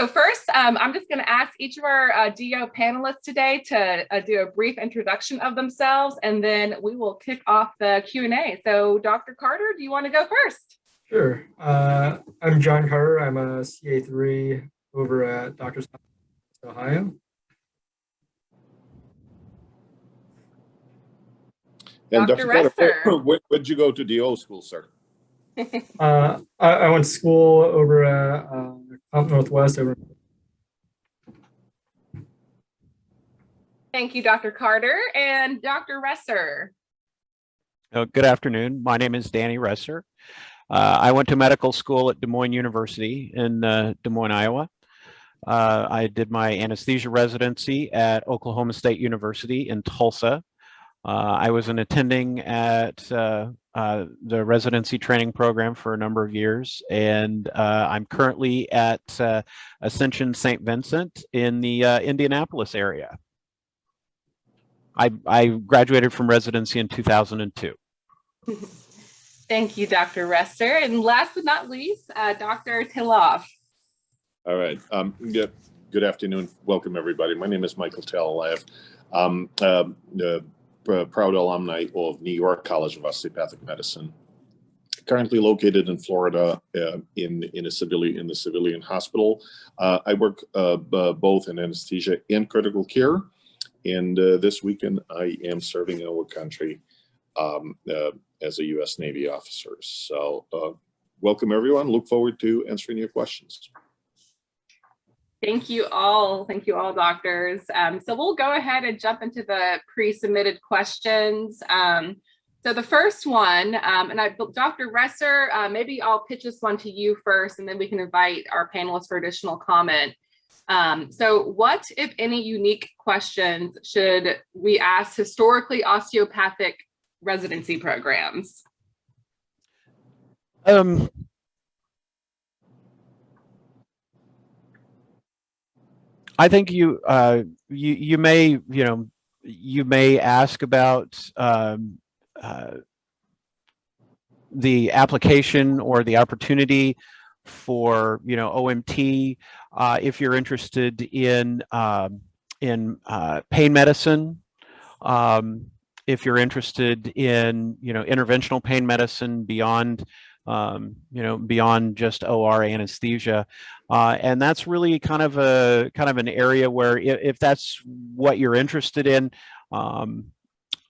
So first, I'm just going to ask each of our DO panelists today to do a brief introduction of themselves, and then we will kick off the Q&A. So Dr. Carter, do you want to go first? Sure. I'm John Carter. I'm a CA3 over at Dr. Ohio. And Dr. Carter, where did you go to DO school, sir? I went to school over at Northwest. Thank you, Dr. Carter. And Dr. Resser. Good afternoon. My name is Danny Resser. I went to medical school at Des Moines University in Des Moines, Iowa. I did my anesthesia residency at Oklahoma State University in Tulsa. I was an attending at the residency training program for a number of years, and I'm currently at Ascension St. Vincent in the Indianapolis area. I graduated from residency in 2002. Thank you, Dr. Resser. And last but not least, Dr. Tiloff. All right. Good afternoon. Welcome, everybody. My name is Michael Tiloff. Proud alumni of New York College of Osteopathic Medicine. Currently located in Florida in the civilian hospital. I work both in anesthesia and critical care. And this weekend, I am serving our country as a U.S. Navy officer. So welcome, everyone. Look forward to answering your questions. Thank you all. Thank you all, doctors. So we'll go ahead and jump into the pre-submitted questions. So the first one, Dr. Resser, maybe I'll pitch this one to you first, and then we can invite our panelists for additional comment. So what, if any, unique questions should we ask historically osteopathic residency programs? I think you may ask about the application or the opportunity for OMT if you're interested in pain medicine, if you're interested in interventional pain medicine beyond beyond just OR anesthesia, and that's really kind of an area where if that's what you're interested in,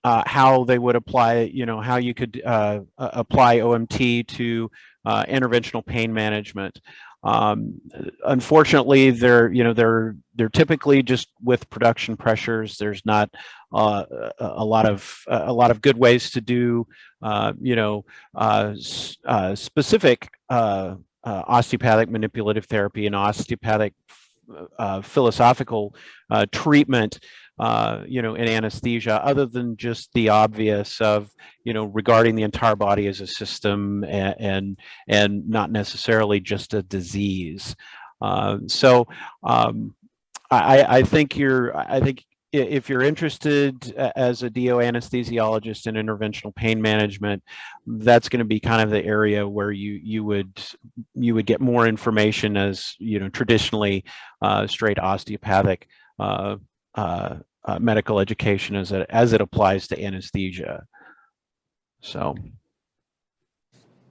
how they would apply, how you could apply OMT to interventional pain management. Unfortunately, they're typically just with production pressures. There's not a lot of good ways to do specific osteopathic manipulative therapy and osteopathic philosophical treatment in anesthesia, other than just the obvious of regarding the entire body as a system and not necessarily just a disease. So I think if you're interested as a DO anesthesiologist in interventional pain management, that's going to be kind of the area where you would get more information as traditionally straight osteopathic medical education as it applies to anesthesia. So.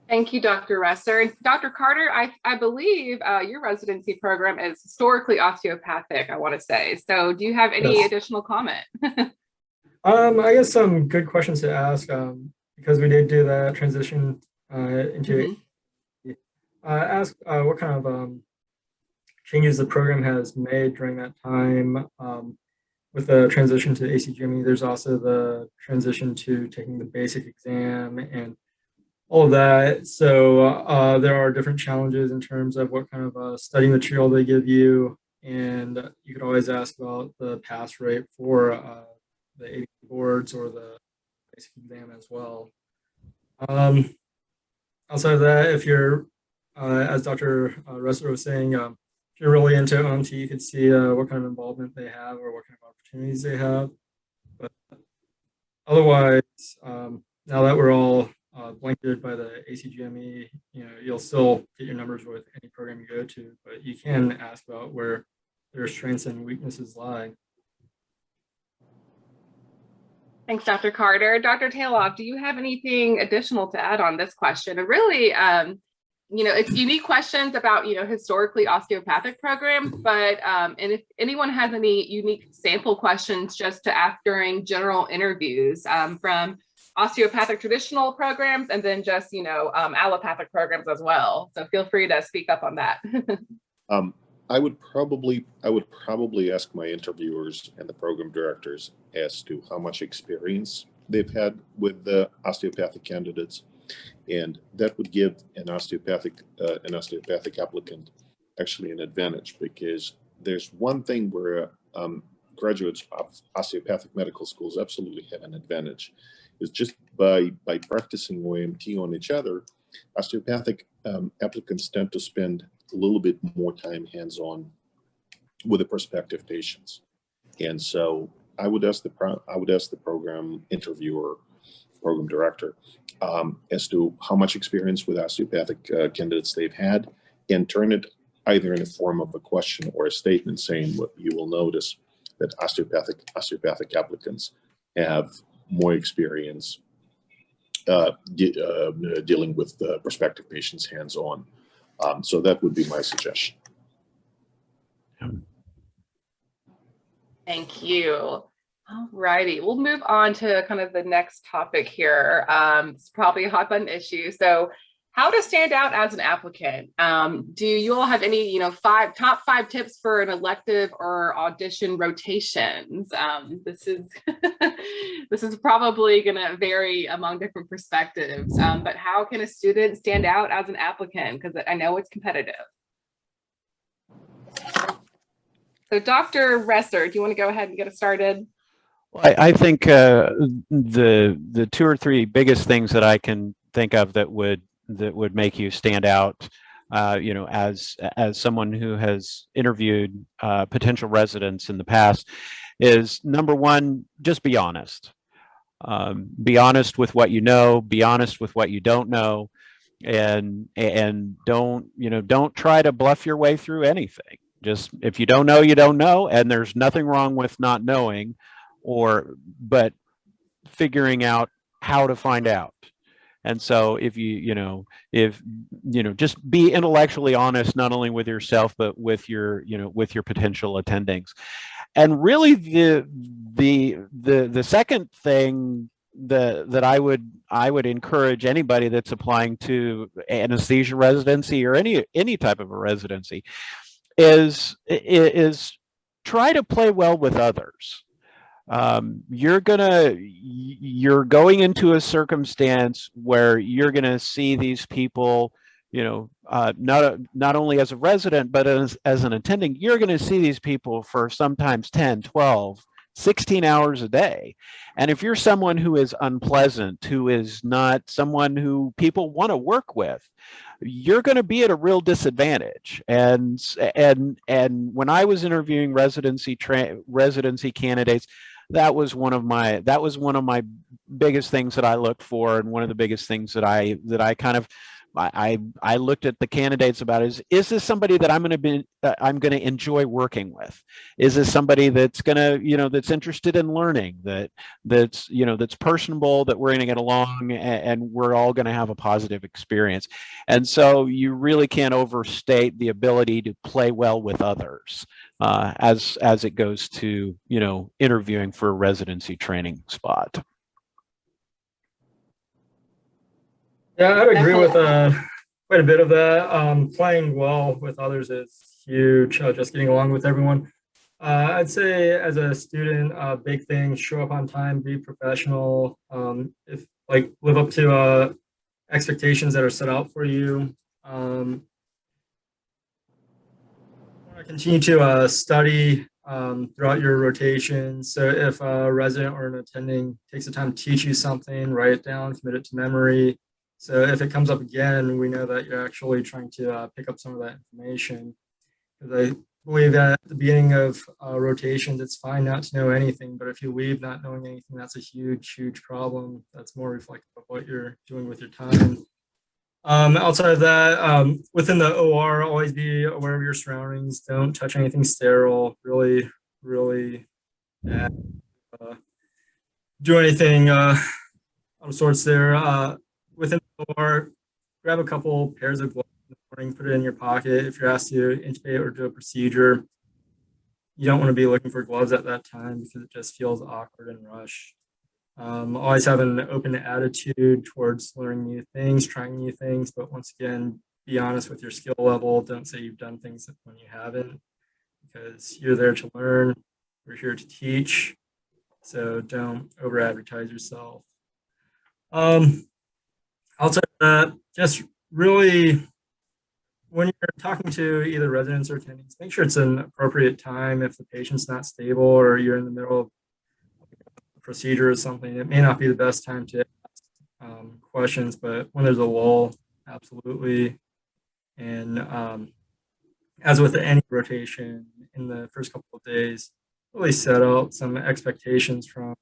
Thank you, Dr. Resser. Dr. Carter, I believe your residency program is historically osteopathic, I want to say. So do you have any additional comment? I guess some good questions to ask because we did do that transition into ask what kind of changes the program has made during that time with the transition to ACGME. There's also the transition to taking the basic exam and all of that. So there are different challenges in terms of what kind of study material they give you. And you could always ask about the pass rate for the AD boards or the basic exam as well. Outside of that, if you're, as Dr. Resser was saying, if you're really into OMT, you could see what kind of involvement they have or what kind of opportunities they have. But otherwise, now that we're all blanketed by the ACGME. You'll still get your numbers with any program you go to, but you can ask about where their strengths and weaknesses lie. Thanks, Dr. Carter. Dr. Tayloff, do you have anything additional to add on this question? And really, it's unique questions about, historically osteopathic programs, but and if anyone has any unique sample questions just to ask during general interviews from osteopathic traditional programs and then just, allopathic programs as well. So feel free to speak up on that. I would probably ask my interviewers and the program directors as to how much experience they've had with the osteopathic candidates, and that would give an osteopathic applicant actually an advantage, because there's one thing where graduates of osteopathic medical schools absolutely have an advantage, is just by practicing OMT on each other, osteopathic applicants tend to spend a little bit more time hands-on with the prospective patients. And so I would ask the program interviewer, program director, as to how much experience with osteopathic candidates they've had, and turn it either in the form of a question or a statement saying, what you will notice that osteopathic applicants have more experience dealing with prospective patients hands-on. So that would be my suggestion. Thank you. All righty, we'll move on to kind of the next topic here. It's probably a hot button issue. So how to stand out as an applicant. Do you all have any, top five tips for an elective or audition rotations? This is this is probably going to vary among different perspectives, but how can a student stand out as an applicant? Because I know it's competitive. So Dr. Resser, do you want to go ahead and get us started? Well, I think the two or three biggest things that I can think of that would make you stand out, as someone who has interviewed potential residents in the past, is number one, just be honest. Be honest with what you know, be honest with what you don't know, and don't try to bluff your way through anything. Just, if you don't know, you don't know, and there's nothing wrong with not knowing, but figuring out how to find out. And so if just be intellectually honest, not only with yourself, but with your potential attendings. And really the second thing that I would encourage anybody that's applying to anesthesia residency or any type of a residency is try to play well with others. You're going into a circumstance where you're going to see these people, not only as a resident, but as an attending. You're going to see these people for sometimes 10, 12, 16 hours a day. And if you're someone who is unpleasant, who is not someone who people want to work with, you're going to be at a real disadvantage. And when I was interviewing residency candidates, that was one of my biggest things that I looked for, and one of the biggest things that I looked at the candidates about is this somebody that I'm going to enjoy working with? Is this somebody that's going to, that's interested in learning, that's personable, that we're going to get along, and we're all going to have a positive experience? And so you really can't overstate the ability to play well with others as it goes to, interviewing for a residency training spot. Yeah, I'd agree with quite a bit of that. Playing well with others is huge, just getting along with everyone. I'd say as a student, big thing, show up on time, be professional, live up to expectations that are set out for you. Continue to study throughout your rotation. So if a resident or an attending takes the time to teach you something, write it down, commit it to memory. So if it comes up again, we know that you're actually trying to pick up some of that information. Because believe that at the beginning of rotations, it's fine not to know anything, but if you leave not knowing anything, that's a huge, huge problem. That's more reflective of what you're doing with your time. Outside of that, within the OR, always be aware of your surroundings. Don't touch anything sterile. Really, really do anything out of sorts there. Within the OR, grab a couple pairs of gloves in the morning, put it in your pocket. If you're asked to intubate or do a procedure, you don't want to be looking for gloves at that time because it just feels awkward and rushed. Always have an open attitude towards learning new things, trying new things, but once again, be honest with your skill level. Don't say you've done things when you haven't, because you're there to learn. We're here to teach, so don't over advertise yourself. Outside of that, just really, when you're talking to either residents or attendings, make sure it's an appropriate time. If the patient's not stable or you're in the middle of a procedure or something, it may not be the best time to ask questions, but when there's a lull, absolutely. And as with any rotation in the first couple of days, really set out some expectations from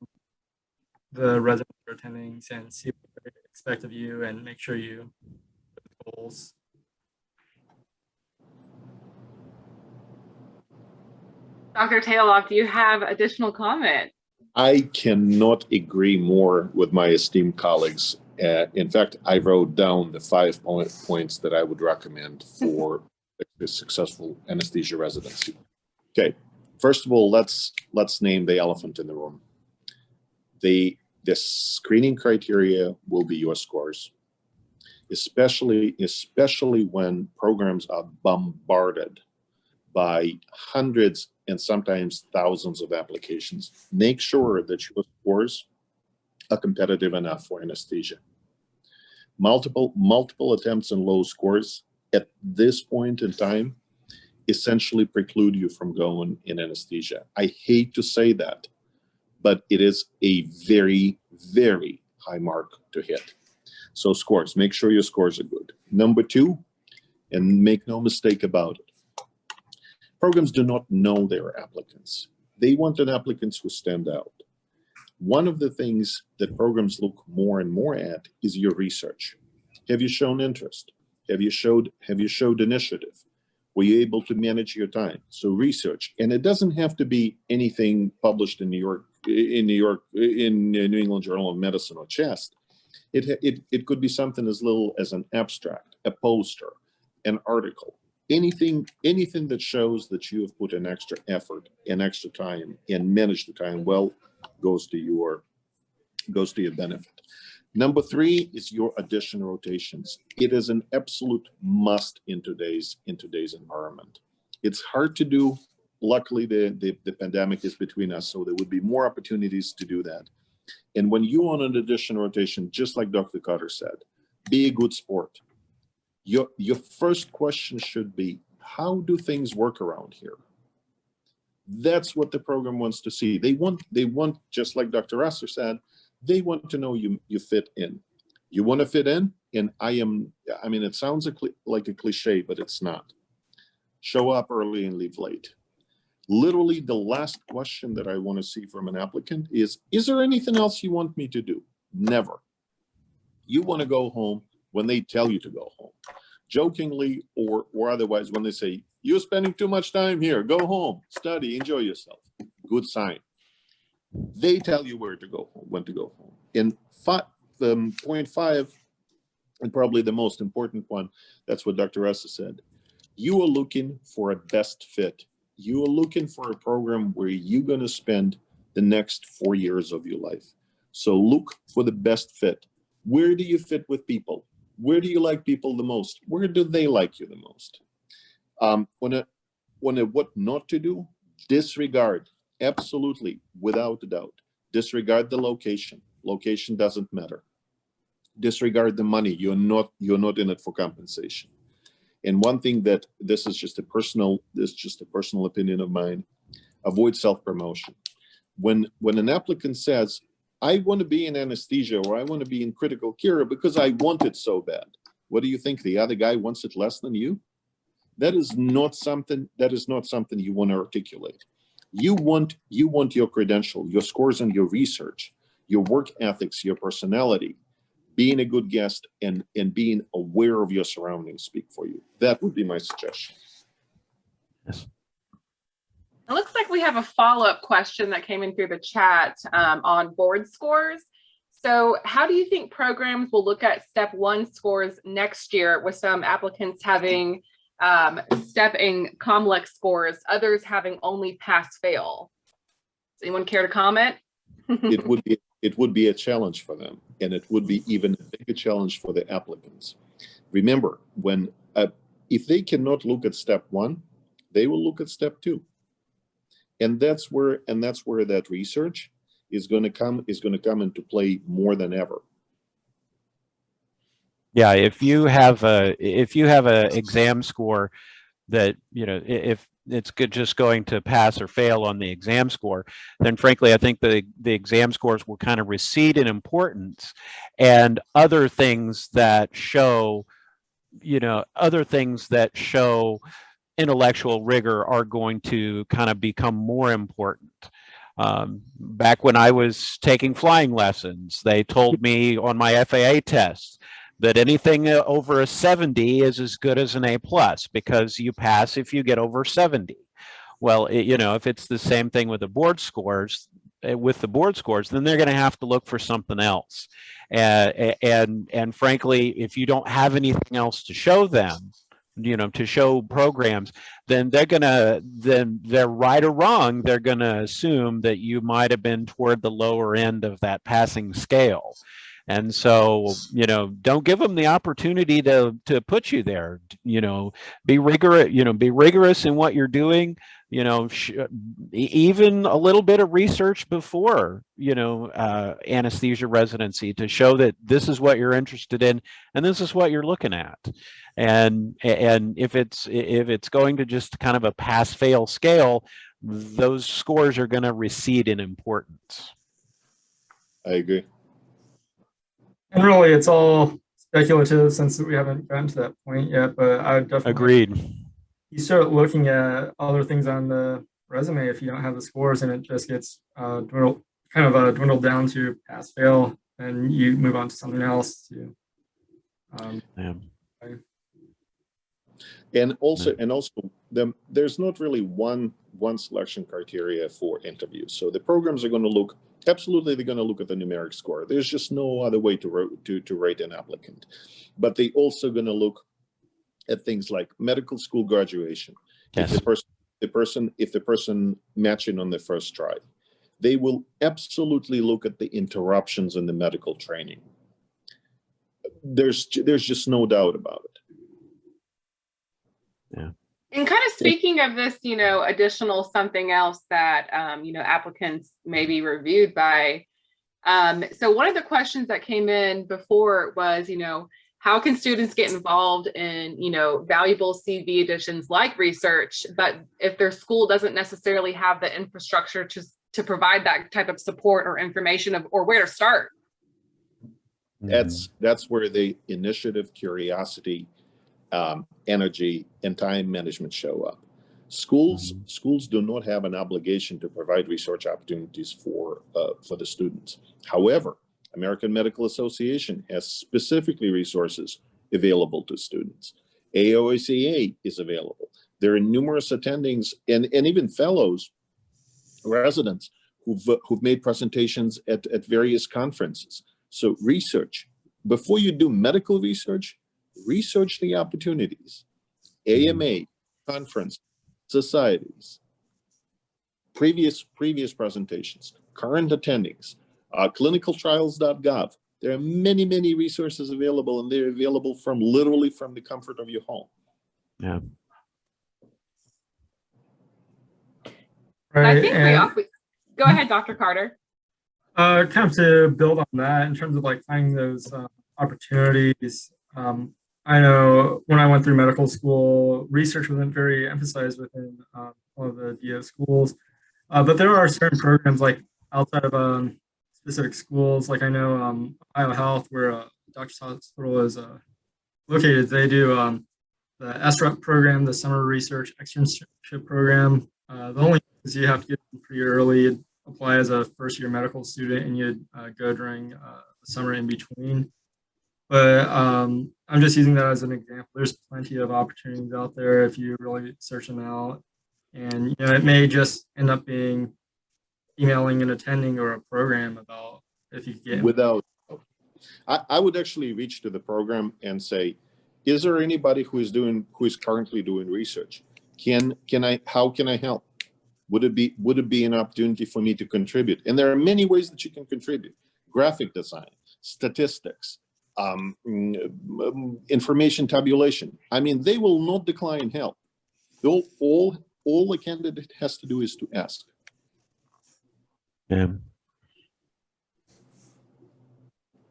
the residents or attendings and see what they expect of you and make sure you hit the goals. Dr. Tayloff, do you have additional comment? I cannot agree more with my esteemed colleagues. In fact, I wrote down the 5 points that I would recommend for a successful anesthesia residency. Okay, first of all, let's name the elephant in the room. The screening criteria will be your scores, especially when programs are bombarded by hundreds and sometimes thousands of applications. Make sure that your scores are competitive enough for anesthesia. Multiple attempts and low scores at this point in time essentially preclude you from going in anesthesia. I hate to say that, but it is a very, very high mark to hit. So scores, make sure your scores are good. Number two, and make no mistake about it, programs do not know their applicants. They want an applicants who stand out. One of the things that programs look more and more at is your research. Have you shown interest? Have you showed initiative? Were you able to manage your time? So research, and it doesn't have to be anything published in New England Journal of Medicine or CHEST. It could be something as little as an abstract, a poster, an article, anything that shows that you have put an extra effort and extra time and managed the time well goes to your benefit. Number three is your addition rotations. It is an absolute must in today's environment. It's hard to do. Luckily, the pandemic is between us, so there would be more opportunities to do that. And when you on an addition rotation, just like Dr. Carter said, be a good sport. Your first question should be, how do things work around here? That's what the program wants to see. They want, just like Dr. Rasser said, they want to know you fit in. You want to fit in, and it sounds like a cliche, but it's not. Show up early and leave late. Literally, the last question that I want to see from an applicant is there anything else you want me to do? Never. You want to go home when they tell you to go home. Jokingly or otherwise, when they say, you're spending too much time here, go home, study, enjoy yourself. Good sign. They tell you where to go home, when to go home. In point 5, and probably the most important one, that's what Dr. Ressa said. You are looking for a best fit. You are looking for a program where you're going to spend the next 4 years of your life. So look for the best fit. Where do you fit with people? Where do you like people the most? Where do they like you the most? What not to do, disregard, absolutely, without a doubt. Disregard the location. Location doesn't matter. Disregard the money. You're not in it for compensation. And one thing that this is just a personal opinion of mine, avoid self-promotion. When an applicant says, I want to be in anesthesia or I want to be in critical care because I want it so bad. What do you think? The other guy wants it less than you? That is not something you want to articulate. You want your credential, your scores and your research, your work ethics, your personality, being a good guest, and being aware of your surroundings speak for you. That would be my suggestion. Yes. It looks like we have a follow-up question that came in through the chat on board scores. So how do you think programs will look at step 1 scores next year, with some applicants having step and COMLEX scores, others having only pass fail? Does anyone care to comment? It would be a challenge for them, and it would be even a bigger challenge for the applicants. Remember, when if they cannot look at step 1, they will look at step 2, and that's where that research is going to come into play more than ever. Yeah, if you have a exam score that, you know, if it's just going to pass or fail on the exam score, then frankly, I think the exam scores will kind of recede in importance, and other things that show, intellectual rigor are going to kind of become more important. Back when I was taking flying lessons, they told me on my FAA test that anything over a 70 is as good as an A+, because you pass if you get over 70. Well, if it's the same thing with the board scores, then they're going to have to look for something else. And frankly, if you don't have anything else to show them, to show programs, then they're right or wrong, they're going to assume that you might have been toward the lower end of that passing scale. And so, don't give them the opportunity to put you there. Be rigorous in what you're doing. Even a little bit of research before, anesthesia residency, to show that this is what you're interested in and this is what you're looking at. And if it's going to just kind of a pass-fail scale, those scores are going to recede in importance. I agree. And really, it's all speculative since we haven't gotten to that point yet, but I would definitely Agreed. You start looking at other things on the resume if you don't have the scores, and it just gets dwindled down to pass fail, and you move on to something else. And also, there's not really one selection criteria for interviews. So the programs are going to look. Absolutely, they're going to look at the numeric score. There's just no other way to rate an applicant. But they also going to look at things like medical school graduation. Yes. If the person matching on the first try, they will absolutely look at the interruptions in the medical training. There's just no doubt about it. Yeah. And kind of speaking of this, additional something else that, applicants may be reviewed by. So one of the questions that came in before was, how can students get involved in, valuable CV additions like research, but if their school doesn't necessarily have the infrastructure to provide that type of support or information or where to start? That's where the initiative, curiosity, energy, and time management show up. Schools do not have an obligation to provide research opportunities for the students. However, American Medical Association has specifically resources available to students. AOCA is available. There are numerous attendings and even fellows, residents who've made presentations at various conferences. So research. Before you do medical research, research the opportunities. AMA, conference, societies, previous presentations, current attendings, clinicaltrials.gov. There are many, many resources available, and they're available literally from the comfort of your home. Yeah. Right. I think go ahead, Dr. Carter. Kind of to build on that in terms of like finding those opportunities. I know when I went through medical school, research wasn't very emphasized within all of the DO schools, but there are certain programs like outside of specific schools. Like I know Ohio Health, where Doctor's Hospital is located, they do the SREP program, the Summer Research Externship Program. The only thing is you have to get in pretty early. You'd apply as a first-year medical student, and you'd go during the summer in between. But I'm just using that as an example. There's plenty of opportunities out there if you really search them out. And it may just end up being emailing and attending or a program about if you get without. I would actually reach to the program and say, is there anybody who is currently doing research? How can I help? Would it be an opportunity for me to contribute? And there are many ways that you can contribute: graphic design, statistics, information tabulation. I mean, they will not decline help. All a candidate has to do is to ask. Yeah.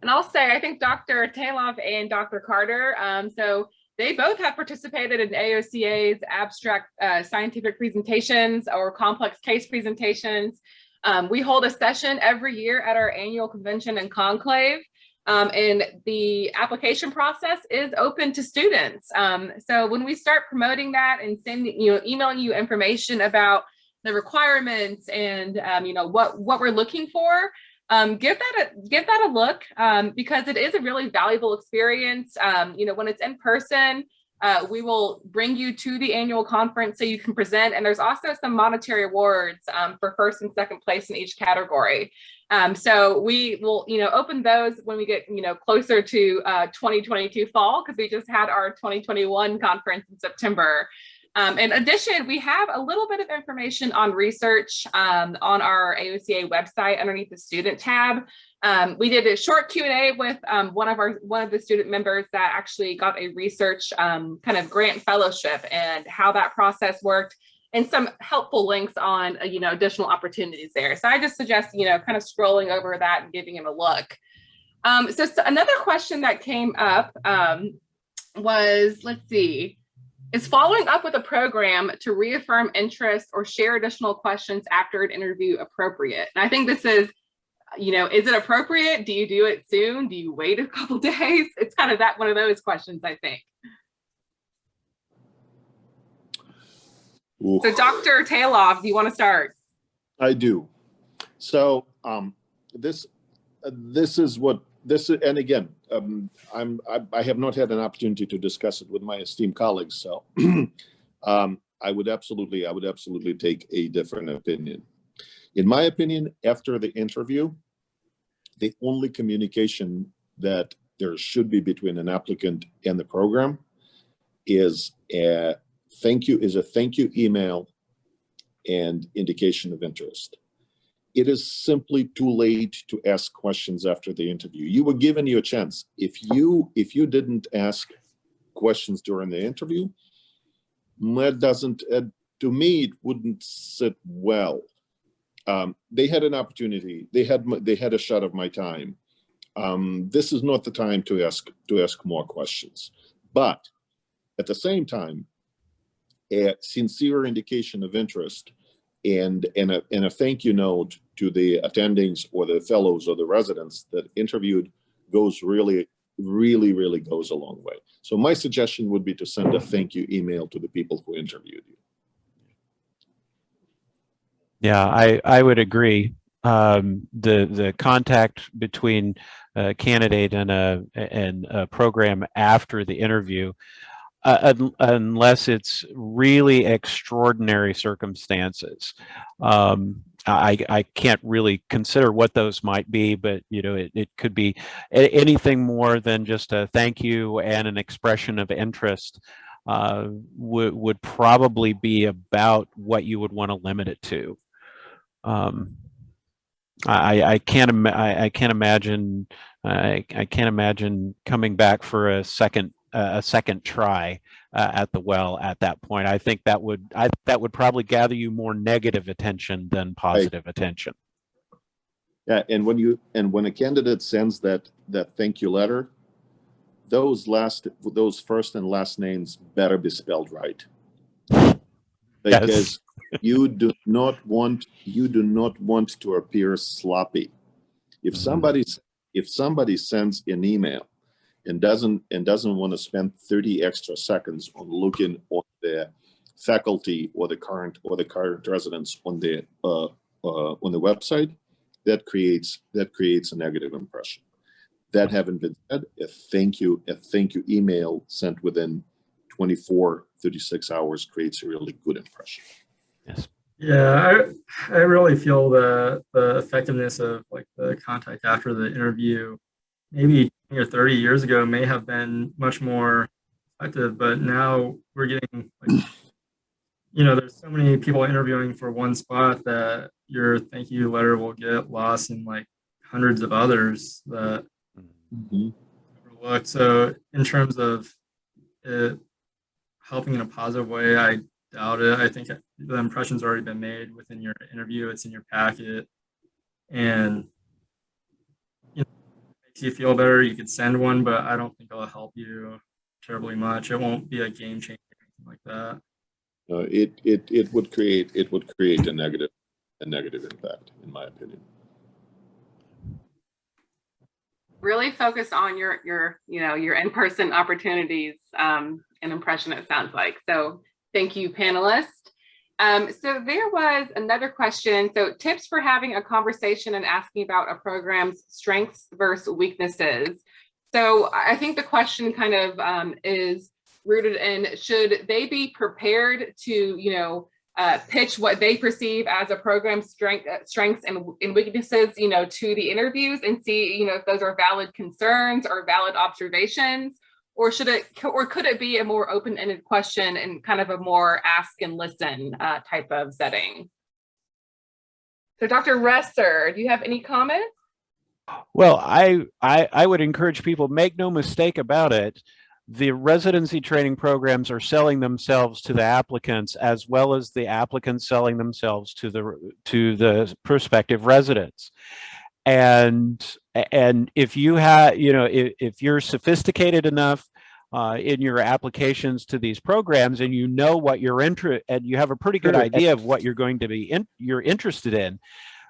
And I'll say, I think Dr. Tayloff and Dr. Carter, so they both have participated in AOCA's abstract scientific presentations or complex case presentations. We hold a session every year at our annual convention and conclave, and the application process is open to students. So when we start promoting that and emailing you information about the requirements and what we're looking for, give that a look, because it is a really valuable experience. When it's in person, we will bring you to the annual conference so you can present, and there's also some monetary awards for first and second place in each category. So we will open those when we get closer to 2022 fall, because we just had our 2021 conference in September. In addition, we have a little bit of information on research on our AOCA website underneath the student tab. We did a short Q&A with one of the student members that actually got a research kind of grant fellowship and how that process worked, and some helpful links on additional opportunities there. So I just suggest kind of scrolling over that and giving him a look. So another question that came up was, let's see. Is following up with a program to reaffirm interest or share additional questions after an interview appropriate? And I think this is, is it appropriate? Do you do it soon? Do you wait a couple days? It's kind of one of those questions, I think. Ooh. So Dr. Tayloff, do you want to start? I do. So this is what this is, and again, I have not had an opportunity to discuss it with my esteemed colleagues. So I would absolutely take a different opinion. In my opinion, after the interview, the only communication that there should be between an applicant and the program is a thank you email and indication of interest. It is simply too late to ask questions after the interview. You were given your chance. If you didn't ask questions during the interview, that doesn't, to me, it wouldn't sit well. They had an opportunity. They had a shot of my time. This is not the time to ask more questions. But at the same time, a sincere indication of interest and a thank you note to the attendings or the fellows or the residents that interviewed really goes a long way. So my suggestion would be to send a thank you email to the people who interviewed you. Yeah, I would agree. The contact between a candidate and a program after the interview, unless it's really extraordinary circumstances. I can't really consider what those might be, but it could be anything more than just a thank you and an expression of interest. Would probably be about what you would want to limit it to. I can't imagine coming back for a second try at the well at that point. I think that would probably gather you more negative attention than positive attention. Yeah, and when a candidate sends that thank you letter, those first and last names better be spelled right, because yes. you do not want to appear sloppy. If somebody sends an email and doesn't want to spend 30 extra seconds on looking on the faculty or the current residents on the website, that creates a negative impression. That having been said, a thank you email sent within 24, 36 hours creates a really good impression. Yes. Yeah, I really feel that the effectiveness of like the contact after the interview, maybe 20 or 30 years ago, may have been much more effective, but now we're getting like, there's so many people interviewing for one spot that your thank you letter will get lost in like hundreds of others that overlooked. So in terms of it helping in a positive way, I doubt it. I think the impression's already been made within your interview. It's in your packet, and makes you feel better. You could send one, but I don't think it'll help you terribly much. It won't be a game changer or anything like that. It would create a negative impact, in my opinion. Really focus on your in-person opportunities and impression, it sounds like. So thank you, panelists. So there was another question. So tips for having a conversation and asking about a program's strengths versus weaknesses. So I think the question kind of is rooted in, should they be prepared to, pitch what they perceive as a program's strengths and weaknesses, to the interviews and see, if those are valid concerns or valid observations, or could it be a more open-ended question and kind of a more ask and listen type of setting? So Dr. Resser, do you have any comments? Well, I would encourage people, make no mistake about it. The residency training programs are selling themselves to the applicants, as well as the applicants selling themselves to the prospective residents. And if you have, if you're sophisticated enough in your applications to these programs, and what you're interested, and you have a pretty good idea of what you're going to be you're interested in,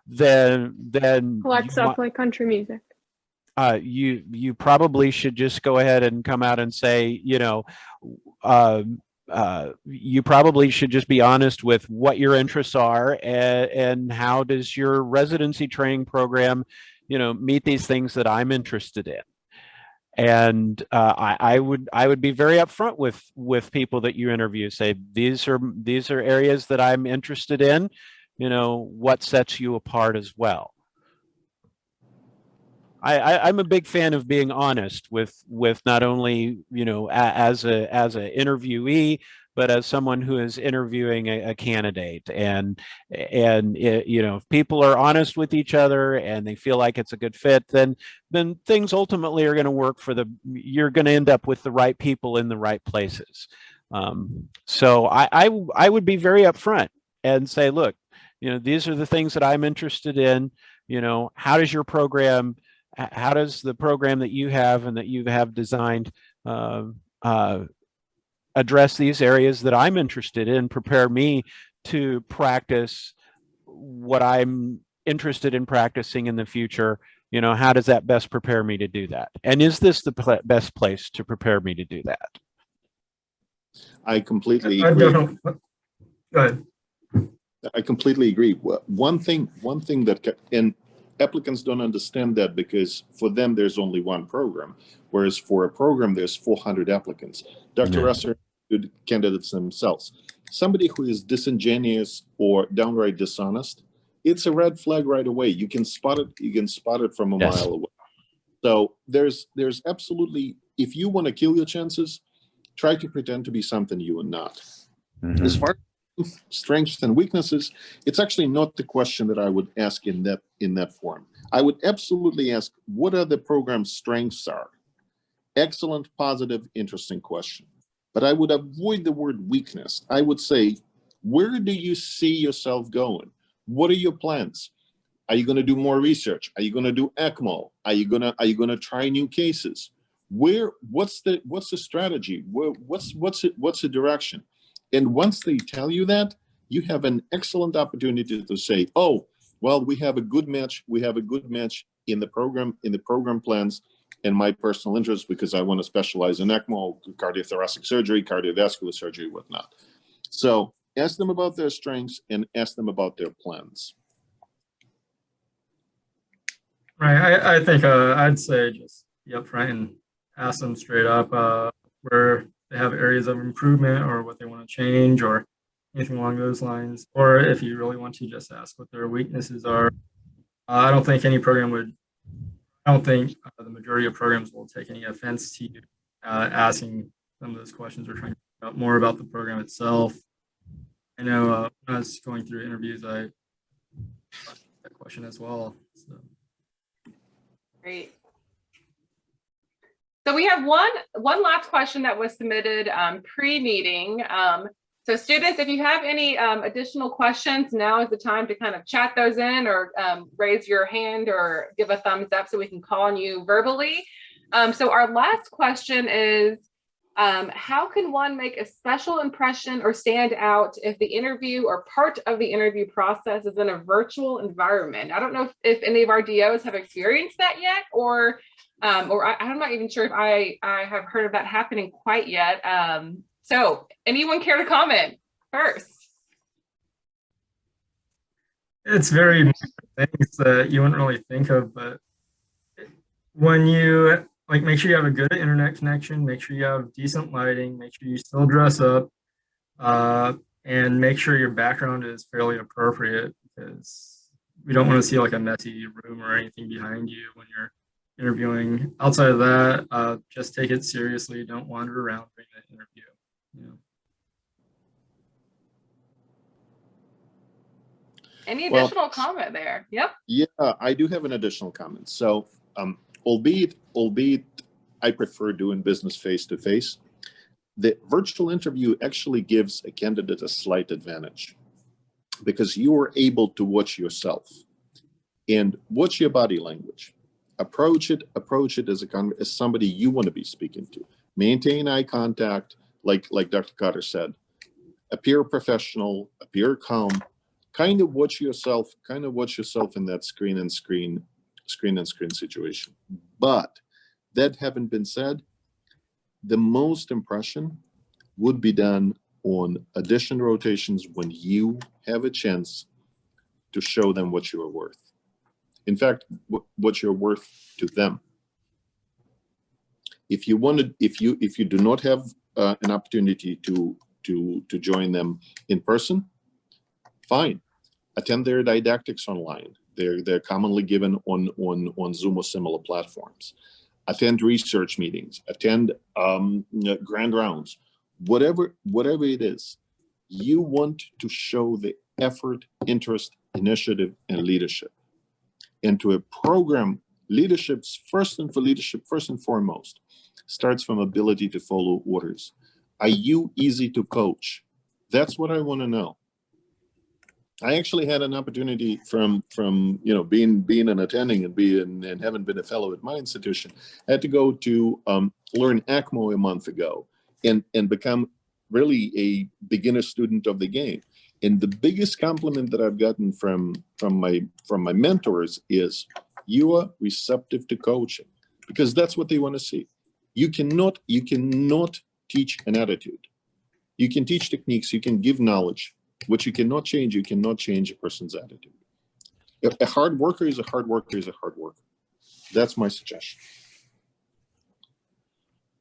then What's up like country music? You probably should just go ahead and come out and say, you probably should just be honest with what your interests are, and how does your residency training program, meet these things that I'm interested in. And I would be very upfront with people that you interview. Say, these are areas that I'm interested in. What sets you apart as well. I'm a big fan of being honest with not only as a interviewee, but as someone who is interviewing a candidate. And if people are honest with each other and they feel like it's a good fit, then things ultimately are going to work you're going to end up with the right people in the right places. So I would be very upfront and say, look, these are the things that I'm interested in. How does the program that you have and that you have designed address these areas that I'm interested in, prepare me to practice what I'm interested in practicing in the future? How does that best prepare me to do that? And is this the best place to prepare me to do that? I completely agree. Go ahead. I completely agree. One thing that applicants don't understand that, because for them there's only one program, whereas for a program there's 400 applicants. Dr. Resser, good candidates themselves. Somebody who is disingenuous or downright dishonest, it's a red flag right away. You can spot it. You can spot it from a mile away. So there's absolutely, if you want to kill your chances, try to pretend to be something you are not. As far as strengths and weaknesses, it's actually not the question that I would ask in that form. I would absolutely ask, what are the program's strengths are? Excellent, positive, interesting question. But I would avoid the word weakness. I would say, where do you see yourself going? What are your plans? Are you going to do more research? Are you going to do ECMO? Are you going to try new cases? What's the strategy? What's the direction? And once they tell you that, you have an excellent opportunity to say, oh, well, we have a good match. We have a good match in the program plans. and my personal interest because I want to specialize in ECMO, cardiothoracic surgery, cardiovascular surgery, whatnot. So ask them about their strengths and ask them about their plans. Right. I think I'd say just be upfront and ask them straight up where they have areas of improvement or what they want to change or anything along those lines. Or if you really want to, just ask what their weaknesses are. I don't think any program would. I don't think the majority of programs will take any offense to you asking some of those questions or trying to find out more about the program itself. I know when I was going through interviews, I asked that question as well. So. Great. So we have one last question that was submitted pre-meeting. So students, if you have any additional questions, now is the time to kind of chat those in or raise your hand or give a thumbs up so we can call on you verbally. So our last question is, how can one make a special impression or stand out if the interview or part of the interview process is in a virtual environment? I don't know if any of our DOs have experienced that yet, or I'm not even sure if I have heard of that happening quite yet. So anyone care to comment first? It's very things that you wouldn't really think of, but when you make sure you have a good internet connection, make sure you have decent lighting, make sure you still dress up, and make sure your background is fairly appropriate because we don't want to see like a messy room or anything behind you when you're interviewing. Outside of that, just take it seriously. Don't wander around during the interview. Yeah. Any additional comment there? Yep. Yeah, I do have an additional comment. So, albeit I prefer doing business face-to-face, the virtual interview actually gives a candidate a slight advantage because you are able to watch yourself and watch your body language. Approach it as somebody you want to be speaking to. Maintain eye contact, like Dr. Cotter said. Appear professional, appear calm. Kind of watch yourself in that screen situation. But that having been said, the most impression would be done on addition rotations when you have a chance to show them what you are worth. In fact, what you're worth to them. If you do not have an opportunity to join them in person, fine. Attend their didactics online. They're commonly given on Zoom or similar platforms. Attend research meetings. Attend grand rounds. Whatever it is, you want to show the effort, interest, initiative, and leadership. And to a program, leadership first and foremost starts from ability to follow orders. Are you easy to coach? That's what I want to know. I actually had an opportunity from being an attending and having been a fellow at my institution. I had to go to learn ECMO a month ago and become really a beginner student of the game. And the biggest compliment that I've gotten from my mentors is you are receptive to coaching because that's what they want to see. You cannot teach an attitude. You can teach techniques, you can give knowledge. What you cannot change a person's attitude. A hard worker is a hard worker is a hard worker. That's my suggestion.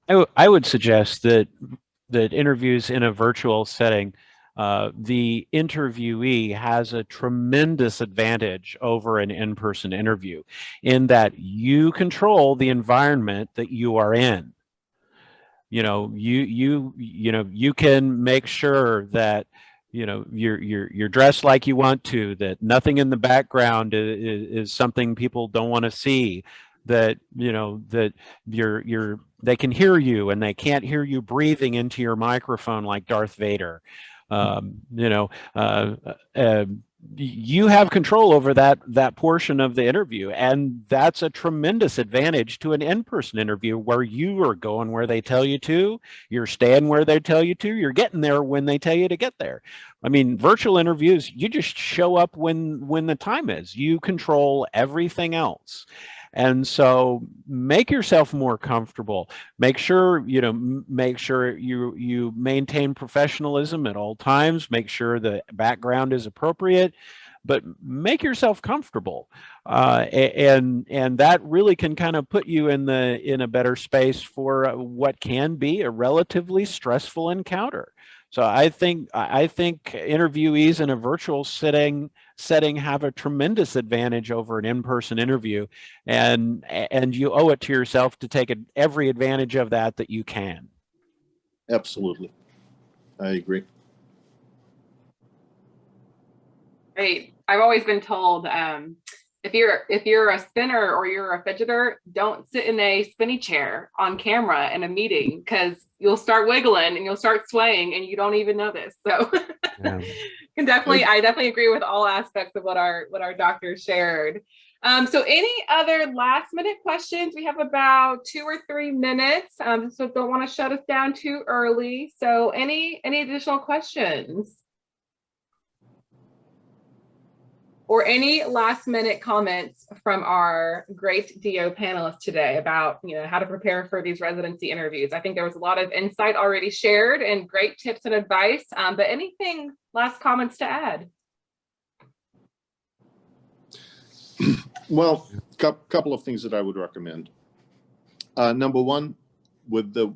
I would suggest that interviews in a virtual setting, the interviewee has a tremendous advantage over an in-person interview in that you control the environment that you are in. You can make sure that you're dressed like you want to, that nothing in the background is something people don't want to see, that that they can hear you and they can't hear you breathing into your microphone like Darth Vader. You have control over that portion of the interview, and that's a tremendous advantage to an in-person interview where you are going where they tell you to, you're staying where they tell you to, you're getting there when they tell you to get there. I mean, virtual interviews, you just show up when the time is. You control everything else. And so make yourself more comfortable. Make sure, make sure you maintain professionalism at all times. Make sure the background is appropriate, but make yourself comfortable. And that really can kind of put you in a better space for what can be a relatively stressful encounter. So I think interviewees in a virtual setting have a tremendous advantage over an in-person interview, and you owe it to yourself to take every advantage of that you can. Absolutely, I agree. Great. I've always been told if you're a spinner or you're a fidgeter, don't sit in a spinny chair on camera in a meeting, because you'll start wiggling and you'll start swaying and you don't even notice. So yeah. I definitely agree with all aspects of what our doctors shared. So any other last minute questions? We have about 2 or 3 minutes. So don't want to shut us down too early. So any additional questions? Or any last minute comments from our great DO panelists today about how to prepare for these residency interviews. I think there was a lot of insight already shared and great tips and advice, but anything last comments to add? Well, couple of things that I would recommend. Number one, with the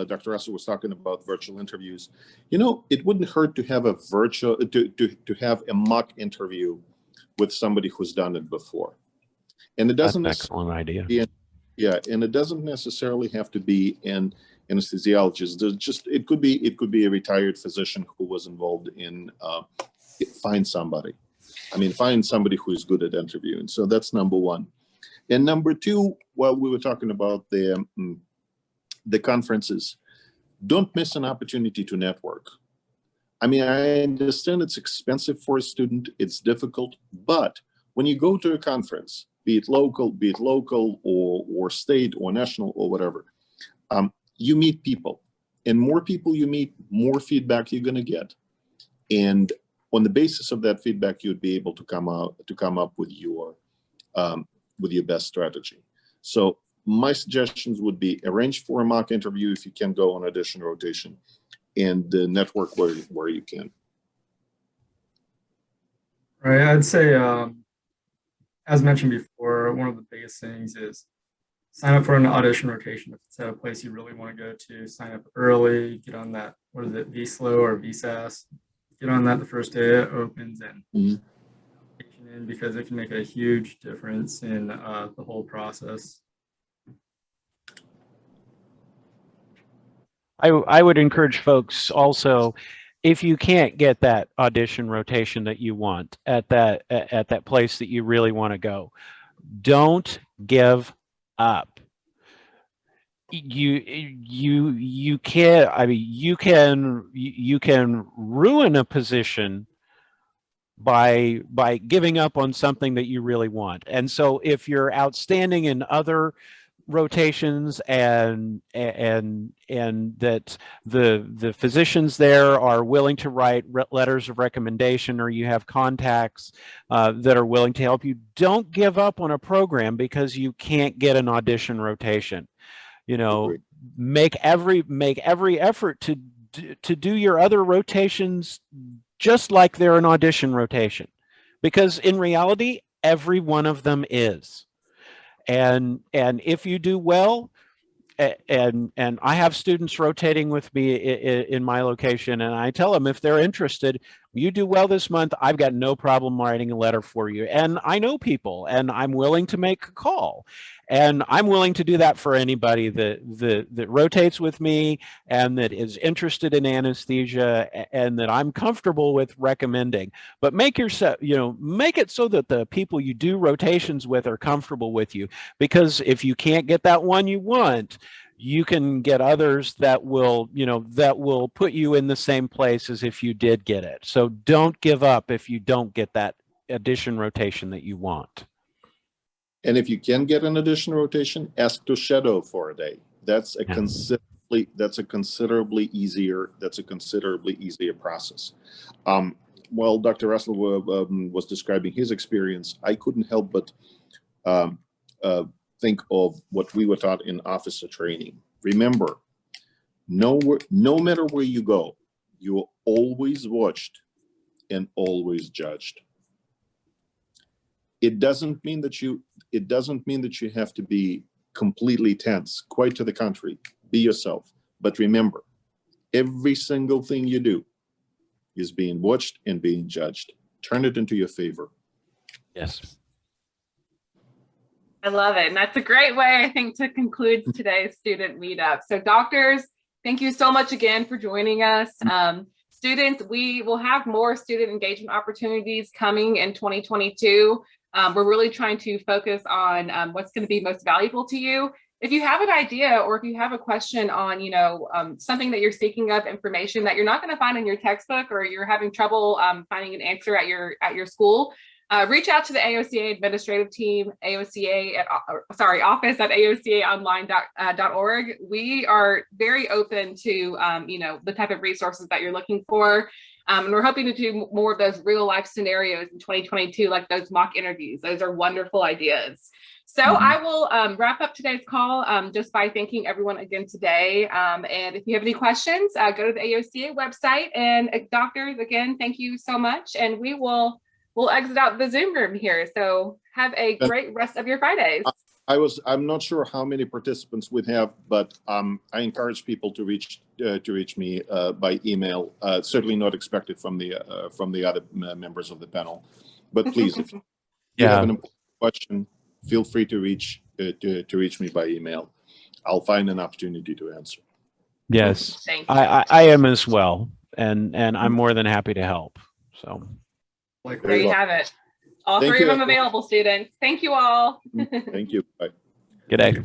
Dr. Russell was talking about virtual interviews. It wouldn't hurt to have a virtual to have a mock interview with somebody who's done it before, and it doesn't. That's an excellent idea. And it doesn't necessarily have to be an anesthesiologist. It could be a retired physician who was involved in find somebody who is good at interviewing. So that's number one. And number two, while we were talking about the conferences, don't miss an opportunity to network. I understand it's expensive for a student, it's difficult, but when you go to a conference, be it local or state or national or whatever, you meet people, and more people you meet, more feedback you're going to get. And on the basis of that feedback, you'd be able to come up with your best strategy. So my suggestions would be arrange for a mock interview if you can go on audition rotation, and network where you can. Right, I'd say, as mentioned before, one of the biggest things is sign up for an audition rotation. If it's at a place you really want to go to, sign up early, get on that, what is it, VSLO or VSAS, get on that the first day it opens, and because it can make a huge difference in the whole process. I would encourage folks also, if you can't get that audition rotation that you want at that place that you really want to go, don't give up. You can ruin a position by giving up on something that you really want. And so if you're outstanding in other rotations and that the physicians there are willing to write letters of recommendation, or you have contacts that are willing to help you, don't give up on a program because you can't get an audition rotation. Make every effort to do your other rotations just like they're an audition rotation, because in reality every one of them is. And if you do well, and I have students rotating with me in my location, and I tell them if they're interested, you do well this month, I've got no problem writing a letter for you. And I know people, and I'm willing to make a call, and I'm willing to do that for anybody that rotates with me and that is interested in anesthesia and that I'm comfortable with recommending. But make it so that the people you do rotations with are comfortable with you, because if you can't get that one you want, you can get others that will put you in the same place as if you did get it. So don't give up if you don't get that addition rotation that you want. And if you can get an addition rotation, ask to shadow for a day. That's a considerably easier process. While Dr. Russell was describing his experience, I couldn't help but think of what we were taught in officer training. Remember, no matter where you go, you are always watched and always judged. It doesn't mean that you have to be completely tense. Quite to the contrary, be yourself. But remember, every single thing you do is being watched and being judged. Turn it into your favor. Yes. I love it. And that's a great way, I think, to conclude today's student meetup. So doctors, thank you so much again for joining us. Students, we will have more student engagement opportunities coming in 2022. We're really trying to focus on what's going to be most valuable to you. If you have an idea or if you have a question on, something that you're seeking of information that you're not going to find in your textbook, or you're having trouble finding an answer at your school, reach out to the AOCA administrative team, office at aocaonline.org. We are very open to, the type of resources that you're looking for. And we're hoping to do more of those real life scenarios in 2022, like those mock interviews. Those are wonderful ideas. So I will wrap up today's call just by thanking everyone again today. And if you have any questions, go to the AOCA website. And doctors, again, thank you so much. And we'll exit out the Zoom room here. So have a great rest of your Fridays. I'm not sure how many participants we have, but I encourage people to reach me by email. Certainly not expected from the other members of the panel, but please, if you have an important question, feel free to reach me by email. I'll find an opportunity to answer. Yes, Thank you. I am as well, and I'm more than happy to help. So there you have it. All three of them available, students. Thank you all. Thank you. Bye. good day.